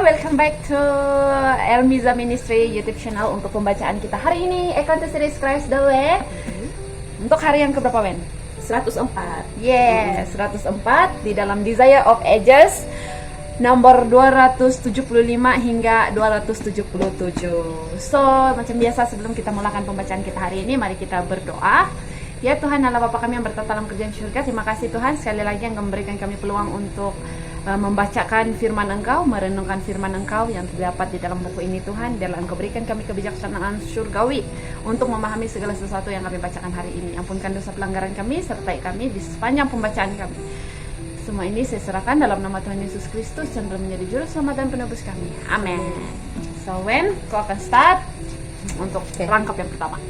welcome back to Elmiza Ministry YouTube channel. Untuk pembacaan kita hari ini, Account to Series Christ the Way. Untuk hari yang keberapa, Wen? 104. Yes, 104 di dalam Desire of Ages nomor 275 hingga 277. So, macam biasa sebelum kita mulakan pembacaan kita hari ini, mari kita berdoa. Ya Tuhan Allah Bapa kami yang bertata dalam kerjaan surga, terima kasih Tuhan sekali lagi yang memberikan kami peluang untuk membacakan firman Engkau, merenungkan firman Engkau yang terdapat di dalam buku ini Tuhan. Biarlah Engkau berikan kami kebijaksanaan surgawi untuk memahami segala sesuatu yang kami bacakan hari ini. Ampunkan dosa pelanggaran kami, sertai kami di sepanjang pembacaan kami. Semua ini saya serahkan dalam nama Tuhan Yesus Kristus yang telah menjadi juru selamat dan penebus kami. Amin. So when kau akan start untuk rangkap yang pertama.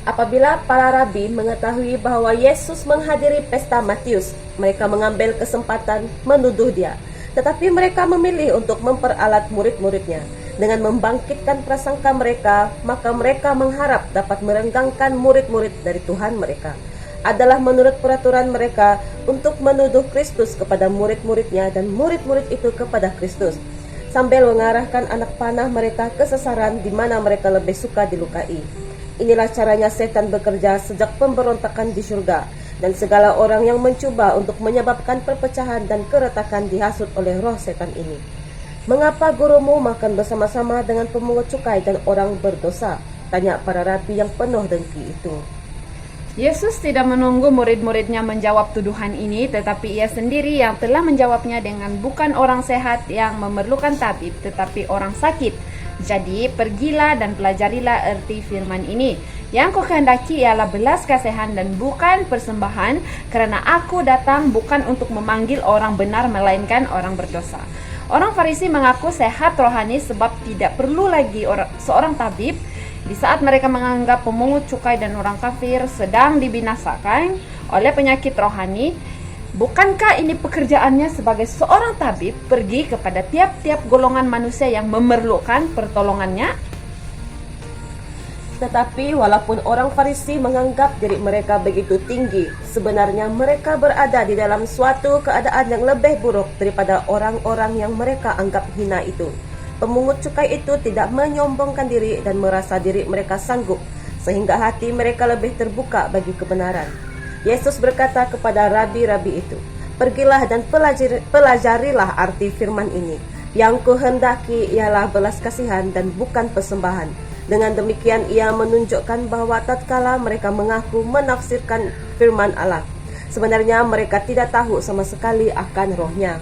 Apabila para rabi mengetahui bahwa Yesus menghadiri pesta Matius, mereka mengambil kesempatan menuduh dia. Tetapi mereka memilih untuk memperalat murid-muridnya. Dengan membangkitkan prasangka mereka, maka mereka mengharap dapat merenggangkan murid-murid dari Tuhan mereka. Adalah menurut peraturan mereka untuk menuduh Kristus kepada murid-muridnya dan murid-murid itu kepada Kristus, sambil mengarahkan anak panah mereka ke sasaran di mana mereka lebih suka dilukai. Inilah caranya setan bekerja sejak pemberontakan di surga, dan segala orang yang mencoba untuk menyebabkan perpecahan dan keretakan dihasut oleh roh setan ini. Mengapa gurumu makan bersama-sama dengan pemungut cukai dan orang berdosa? Tanya para rabi yang penuh dengki itu. Yesus tidak menunggu murid-muridnya menjawab tuduhan ini, tetapi ia sendiri yang telah menjawabnya dengan bukan orang sehat yang memerlukan tabib, tetapi orang sakit. Jadi pergilah dan pelajarilah erti firman ini. Yang kukehendaki ialah belas kasihan dan bukan persembahan, karena aku datang bukan untuk memanggil orang benar melainkan orang berdosa. Orang Farisi mengaku sehat rohani sebab tidak perlu lagi seorang tabib. Di saat mereka menganggap pemungut cukai dan orang kafir sedang dibinasakan oleh penyakit rohani, bukankah ini pekerjaannya sebagai seorang tabib pergi kepada tiap-tiap golongan manusia yang memerlukan pertolongannya? Tetapi walaupun orang Farisi menganggap diri mereka begitu tinggi, sebenarnya mereka berada di dalam suatu keadaan yang lebih buruk daripada orang-orang yang mereka anggap hina itu. Pemungut cukai itu tidak menyombongkan diri dan merasa diri mereka sanggup, sehingga hati mereka lebih terbuka bagi kebenaran. Yesus berkata kepada rabi-rabi itu, "Pergilah dan pelajarilah arti firman ini. Yang kuhendaki ialah belas kasihan dan bukan persembahan." Dengan demikian ia menunjukkan bahwa tatkala mereka mengaku menafsirkan firman Allah, sebenarnya mereka tidak tahu sama sekali akan rohnya.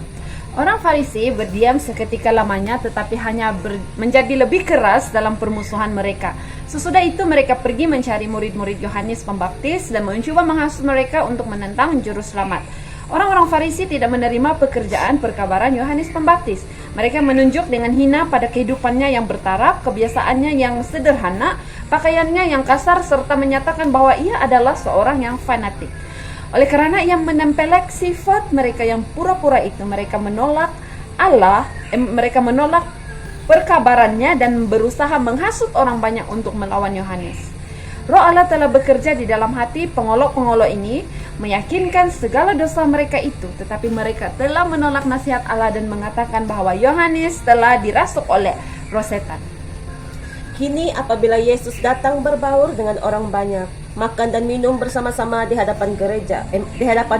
Orang Farisi berdiam seketika lamanya, tetapi hanya menjadi lebih keras dalam permusuhan mereka. Sesudah itu mereka pergi mencari murid-murid Yohanes Pembaptis dan mencoba menghasut mereka untuk menentang juru selamat. Orang-orang Farisi tidak menerima pekerjaan perkabaran Yohanes Pembaptis. Mereka menunjuk dengan hina pada kehidupannya yang bertaraf, kebiasaannya yang sederhana, pakaiannya yang kasar, serta menyatakan bahwa ia adalah seorang yang fanatik. Oleh karena ia menempelek sifat mereka yang pura-pura itu, mereka menolak mereka menolak perkabarannya dan berusaha menghasut orang banyak untuk melawan Yohanes. Roh Allah telah bekerja di dalam hati pengolok-pengolok ini, meyakinkan segala dosa mereka itu, tetapi mereka telah menolak nasihat Allah dan mengatakan bahwa Yohanes telah dirasuk oleh roh setan. Kini apabila Yesus datang berbaur dengan orang banyak, makan dan minum bersama-sama di hadapan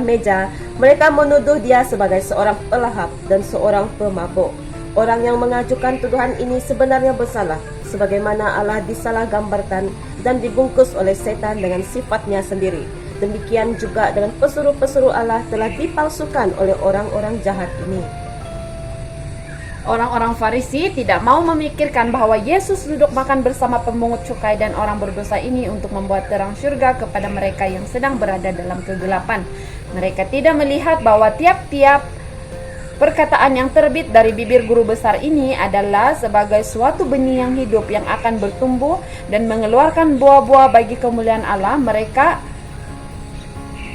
meja, mereka menuduh dia sebagai seorang pelahap dan seorang pemabuk. Orang yang mengajukan tuduhan ini sebenarnya bersalah, sebagaimana Allah disalah gambarkan dan dibungkus oleh setan dengan sifatnya sendiri. Demikian juga dengan pesuruh-pesuruh Allah telah dipalsukan oleh orang-orang jahat ini. Orang-orang Farisi tidak mau memikirkan bahwa Yesus duduk makan bersama pemungut cukai dan orang berdosa ini untuk membuat terang surga kepada mereka yang sedang berada dalam kegelapan. Mereka tidak melihat bahwa tiap-tiap perkataan yang terbit dari bibir guru besar ini adalah sebagai suatu benih yang hidup yang akan bertumbuh dan mengeluarkan buah-buah bagi kemuliaan Allah. Mereka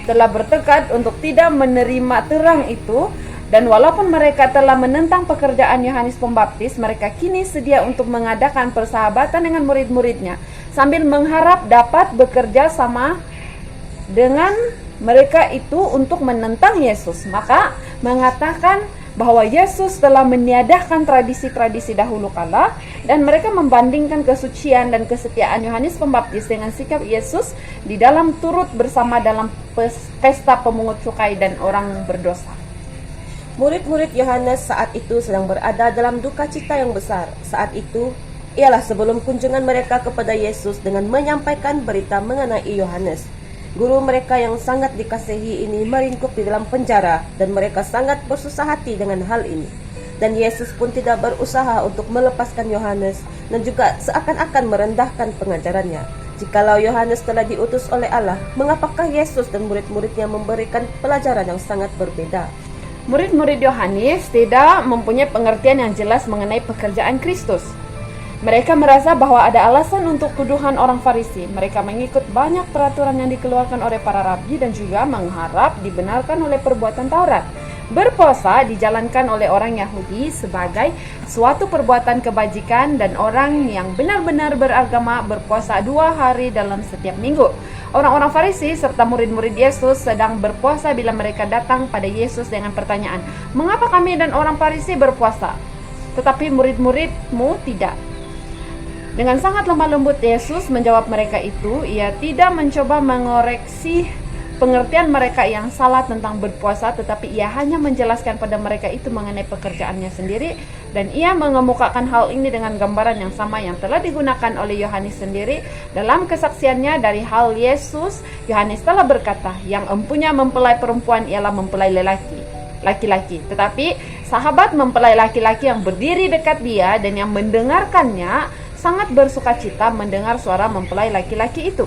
telah bertekad untuk tidak menerima terang itu. Dan walaupun mereka telah menentang pekerjaan Yohanes Pembaptis, mereka kini sedia untuk mengadakan persahabatan dengan murid-muridnya, sambil mengharap dapat bekerja sama dengan mereka itu untuk menentang Yesus. Maka mengatakan bahwa Yesus telah meniadakan tradisi-tradisi dahulu kala, dan mereka membandingkan kesucian dan kesetiaan Yohanes Pembaptis dengan sikap Yesus di dalam turut bersama dalam pesta pemungut cukai dan orang berdosa. Murid-murid Yohanes saat itu sedang berada dalam duka cita yang besar. Saat itu ialah sebelum kunjungan mereka kepada Yesus dengan menyampaikan berita mengenai Yohanes. Guru mereka yang sangat dikasihi ini meringkuk di dalam penjara, dan mereka sangat bersusah hati dengan hal ini. Dan Yesus pun tidak berusaha untuk melepaskan Yohanes, dan juga seakan-akan merendahkan pengajarannya. Jikalau Yohanes telah diutus oleh Allah, mengapakah Yesus dan murid-muridnya memberikan pelajaran yang sangat berbeda? Murid-murid Yohanes tidak mempunyai pengertian yang jelas mengenai pekerjaan Kristus. Mereka merasa bahwa ada alasan untuk tuduhan orang Farisi. Mereka mengikut banyak peraturan yang dikeluarkan oleh para rabi dan juga mengharap dibenarkan oleh perbuatan Taurat. Berpuasa dijalankan oleh orang Yahudi sebagai suatu perbuatan kebajikan, dan orang yang benar-benar beragama berpuasa 2 hari dalam setiap minggu. Orang-orang Farisi serta murid-murid Yesus sedang berpuasa bila mereka datang pada Yesus dengan pertanyaan, "Mengapa kami dan orang Farisi berpuasa, tetapi murid-muridmu tidak?" Dengan sangat lemah lembut Yesus menjawab mereka itu. Ia tidak mencoba mengoreksi pengertian mereka yang salah tentang berpuasa, tetapi ia hanya menjelaskan pada mereka itu mengenai pekerjaannya sendiri, dan ia mengemukakan hal ini dengan gambaran yang sama yang telah digunakan oleh Yohanes sendiri dalam kesaksiannya dari hal Yesus. Yohanes telah berkata, "Yang empunya mempelai perempuan ialah mempelai laki-laki, tetapi sahabat mempelai laki-laki yang berdiri dekat dia dan yang mendengarkannya sangat bersukacita mendengar suara mempelai laki-laki itu.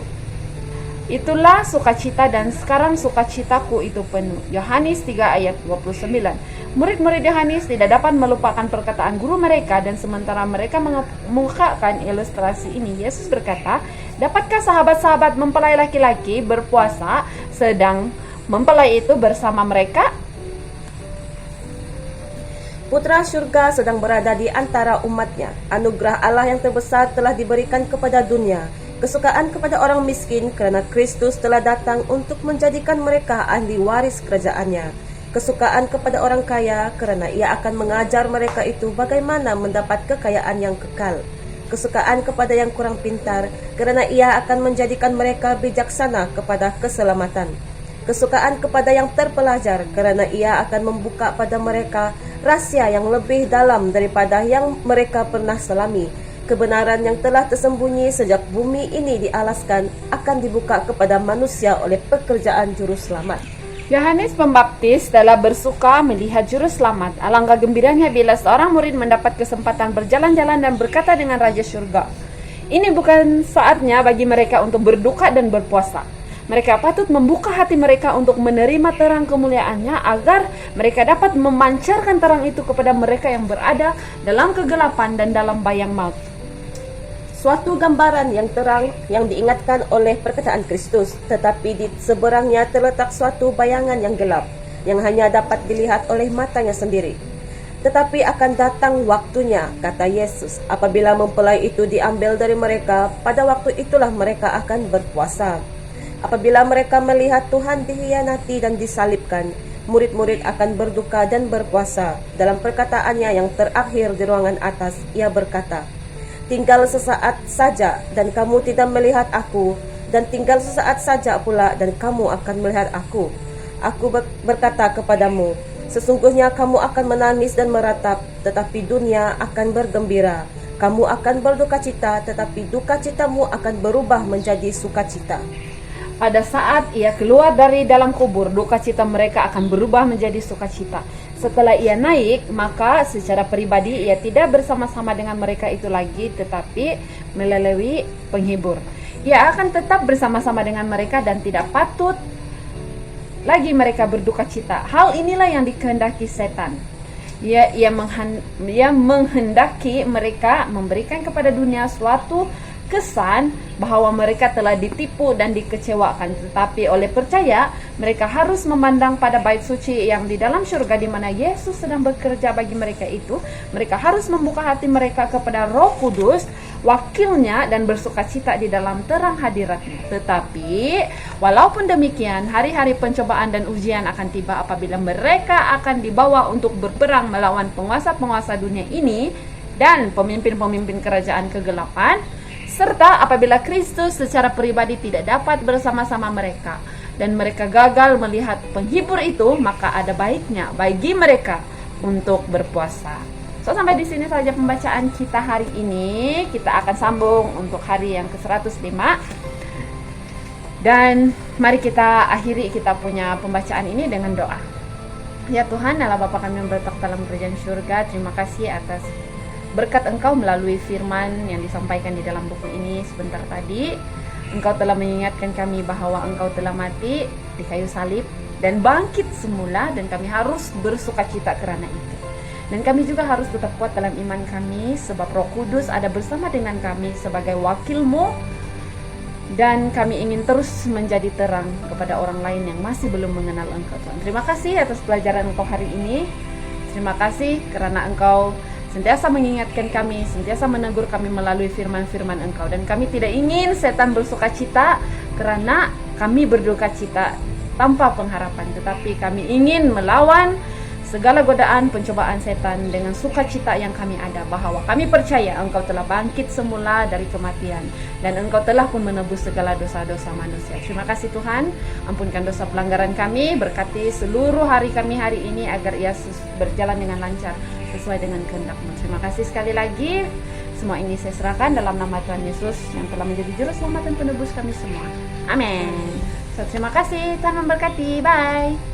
Itulah sukacita, dan sekarang sukacitaku itu penuh." Yohanes 3 ayat 29. Murid-murid Yohanes tidak dapat melupakan perkataan guru mereka, dan sementara mereka mengemukakan ilustrasi ini, Yesus berkata, "Dapatkah sahabat-sahabat mempelai laki-laki berpuasa sedang mempelai itu bersama mereka?" Putra surga sedang berada di antara umatnya. Anugerah Allah yang terbesar telah diberikan kepada dunia. Kesukaan kepada orang miskin kerana Kristus telah datang untuk menjadikan mereka ahli waris kerajaannya. Kesukaan kepada orang kaya kerana ia akan mengajar mereka itu bagaimana mendapat kekayaan yang kekal. Kesukaan kepada yang kurang pintar kerana ia akan menjadikan mereka bijaksana kepada keselamatan. Kesukaan kepada yang terpelajar kerana ia akan membuka pada mereka rahsia yang lebih dalam daripada yang mereka pernah selami. Kebenaran yang telah tersembunyi sejak bumi ini dialaskan akan dibuka kepada manusia oleh pekerjaan juru selamat. Yohanes Pembaptis telah bersuka melihat juru selamat. Alangkah gembiranya bila seorang murid mendapat kesempatan berjalan-jalan dan berkata dengan Raja Surga, "Ini bukan saatnya bagi mereka untuk berduka dan berpuasa." Mereka patut membuka hati mereka untuk menerima terang kemuliaannya, agar mereka dapat memancarkan terang itu kepada mereka yang berada dalam kegelapan dan dalam bayang maut. Suatu gambaran yang terang yang diingatkan oleh perkataan Kristus, tetapi di seberangnya terletak suatu bayangan yang gelap, yang hanya dapat dilihat oleh matanya sendiri. Tetapi akan datang waktunya, kata Yesus, apabila mempelai itu diambil dari mereka, pada waktu itulah mereka akan berpuasa. Apabila mereka melihat Tuhan dikhianati dan disalibkan, murid-murid akan berduka dan berpuasa. Dalam perkataannya yang terakhir di ruangan atas, ia berkata, "Tinggal sesaat saja dan kamu tidak melihat aku, dan tinggal sesaat saja pula dan kamu akan melihat aku. Aku berkata kepadamu, sesungguhnya kamu akan menangis dan meratap, tetapi dunia akan bergembira. Kamu akan berduka cita, tetapi duka citamu akan berubah menjadi sukacita." Pada saat ia keluar dari dalam kubur, duka cita mereka akan berubah menjadi sukacita. Setelah ia naik, maka secara pribadi ia tidak bersama-sama dengan mereka itu lagi, tetapi melalui penghibur. Ia akan tetap bersama-sama dengan mereka dan tidak patut lagi mereka berduka cita. Hal inilah yang dikehendaki setan. Ia menghendaki mereka memberikan kepada dunia suatu kesan bahwa mereka telah ditipu dan dikecewakan, tetapi oleh percaya mereka harus memandang pada bait suci yang di dalam syurga di mana Yesus sedang bekerja bagi mereka itu. Mereka harus membuka hati mereka kepada Roh Kudus wakilnya dan bersukacita di dalam terang hadiratnya. Tetapi walaupun demikian, hari-hari pencobaan dan ujian akan tiba apabila mereka akan dibawa untuk berperang melawan penguasa-penguasa dunia ini dan pemimpin-pemimpin kerajaan kegelapan, serta apabila Kristus secara pribadi tidak dapat bersama-sama mereka dan mereka gagal melihat penghibur itu, maka ada baiknya bagi mereka untuk berpuasa. So, sampai di sini saja pembacaan kita hari ini. Kita akan sambung untuk hari yang ke-105. Dan mari kita akhiri kita punya pembacaan ini dengan doa. Ya Tuhan, Allah Bapa kami yang bertakhta dalam kerajaan surga, terima kasih atas berkat Engkau melalui firman yang disampaikan di dalam buku ini sebentar tadi. Engkau telah mengingatkan kami bahwa Engkau telah mati di kayu salib dan bangkit semula, dan kami harus bersukacita karena itu. Dan kami juga harus tetap kuat dalam iman kami, sebab Roh Kudus ada bersama dengan kami sebagai wakil-Mu, dan kami ingin terus menjadi terang kepada orang lain yang masih belum mengenal Engkau, Tuhan. Terima kasih atas pelajaran Engkau hari ini. Terima kasih karena Engkau sentiasa mengingatkan kami, sentiasa menegur kami melalui firman-firman Engkau. Dan kami tidak ingin setan bersukacita karena kami berduka cita tanpa pengharapan, tetapi kami ingin melawan segala godaan pencobaan setan dengan sukacita yang kami ada, bahwa kami percaya Engkau telah bangkit semula dari kematian dan Engkau telah pun menebus segala dosa-dosa manusia. Terima kasih Tuhan, ampunkan dosa pelanggaran kami, berkati seluruh hari kami hari ini agar ia berjalan dengan lancar sesuai dengan kehendak-Mu. Terima kasih sekali lagi. Semua ini saya serahkan dalam nama Tuhan Yesus yang telah menjadi juru selamat dan penebus kami semua. Amin. So, terima kasih, Tuhan memberkati. Bye.